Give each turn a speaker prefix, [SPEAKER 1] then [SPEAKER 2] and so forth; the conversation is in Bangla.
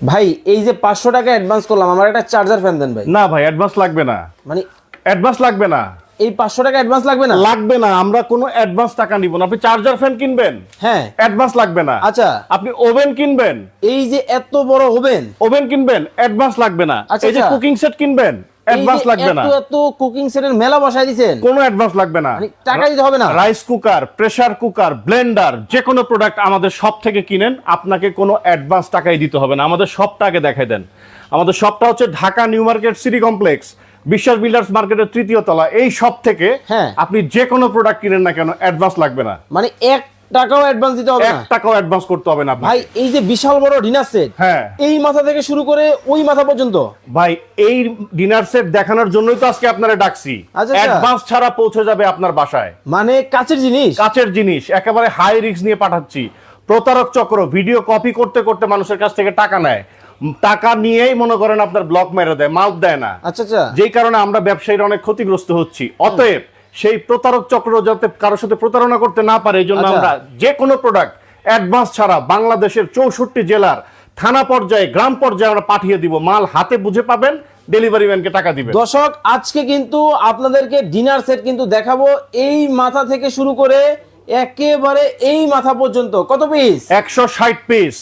[SPEAKER 1] ভাই এই যে 500 টাকা অ্যাডভান্স করলাম, আমার একটা চার্জার ফ্যান দেন ভাই।
[SPEAKER 2] না ভাই অ্যাডভান্স লাগবে না,
[SPEAKER 1] মানে
[SPEAKER 2] অ্যাডভান্স লাগবে না,
[SPEAKER 1] এই 500 টাকা অ্যাডভান্স লাগবে না?
[SPEAKER 2] লাগবে না, আমরা কোনো অ্যাডভান্স টাকা নিব না। আপনি চার্জার ফ্যান কিনবেন,
[SPEAKER 1] হ্যাঁ
[SPEAKER 2] অ্যাডভান্স লাগবে না।
[SPEAKER 1] আচ্ছা,
[SPEAKER 2] আপনি ওভেন কিনবেন,
[SPEAKER 1] এই যে এত বড় ওভেন,
[SPEAKER 2] ওভেন কিনবেন, অ্যাডভান্স লাগবে না।
[SPEAKER 1] আচ্ছা,
[SPEAKER 2] এই যে
[SPEAKER 1] আচ্ছা।
[SPEAKER 2] কুকিং সেট কিনবেন, অ্যাডভান্স লাগবে না,
[SPEAKER 1] এত এত কুকিং সেটের মেলা বসায় দিয়েছেন,
[SPEAKER 2] কোনো অ্যাডভান্স লাগবে না।
[SPEAKER 1] মানে টাকা দিতে হবে না?
[SPEAKER 2] Rice cooker, pressure cooker, Blender, যে কোনো প্রোডাক্ট আমাদের শপ থেকে কিনেন, আপনাকে কোনো অ্যাডভান্স টাকাই দিতে হবে না। আমাদের শপটা আগে দেখাই দেন। আমাদের শপটা হচ্ছে Dhaka new market city complex, বিশ্বাস বিল্ডার্স মার্কেটের 3য় তলা। এই শপ থেকে
[SPEAKER 1] হ্যাঁ।
[SPEAKER 2] আপনি যে কোনো প্রোডাক্ট কিনেন না কেন, অ্যাডভান্স লাগবে না,
[SPEAKER 1] মানে 1 টাকাও অ্যাডভান্স দিতে হবে
[SPEAKER 2] 1
[SPEAKER 1] না?
[SPEAKER 2] টাকাও অ্যাডভান্স করতে হবে না আপনাকে।
[SPEAKER 1] ভাই এই যে বিশাল বড় ডিনার সেট,
[SPEAKER 2] হ্যাঁ
[SPEAKER 1] এই মাথা থেকে শুরু করে ওই মাথা পর্যন্ত।
[SPEAKER 2] ভাই, এই ডিনার সেট দেখানোর জন্যই তো আজকে আপনারা ডাকছি।
[SPEAKER 1] আচ্ছা।
[SPEAKER 2] অ্যাডভান্স ছাড়া পৌঁছে যাবে আপনার বাসায়।
[SPEAKER 1] মানে কাচের জিনিস,
[SPEAKER 2] কাচের জিনিস, একেবারে হাই রিস্ক নিয়ে পাঠাচ্ছি। প্রতারক চক্র ভিডিও কপি করতে করতে মানুষের কাছ থেকে টাকা নেয়, টাকা নিয়েই মনে করেন আপনার ব্লক মেরে দেয়, মাউথ দেয় না।
[SPEAKER 1] আচ্ছা আচ্ছা।
[SPEAKER 2] যেই কারণে আমরা ব্যবসায়ীরা অনেক ক্ষতিগ্রস্ত হচ্ছি। অতএব সেই প্রতারক চক্র যাতে কারোর সাথে প্রতারণা করতে না পারে, এই জন্য
[SPEAKER 1] আচ্ছা।
[SPEAKER 2] আমরা যে কোনো প্রোডাক্ট অ্যাডভান্স ছাড়া বাংলাদেশের 64 জেলার থানা পর্যায়ে, গ্রাম পর্যায়ে আমরা পাঠিয়ে দিব। মাল হাতে বুঝে পাবেন, ডেলিভারি ম্যানকে টাকা দিবেন।
[SPEAKER 1] দর্শক আজকে কিন্তু আপনাদেরকে ডিনার সেট কিন্তু দেখাবো, এই মাথা থেকে শুরু করে একেবারে এই মাথা পর্যন্ত। কত পিস?
[SPEAKER 2] 160 পিস।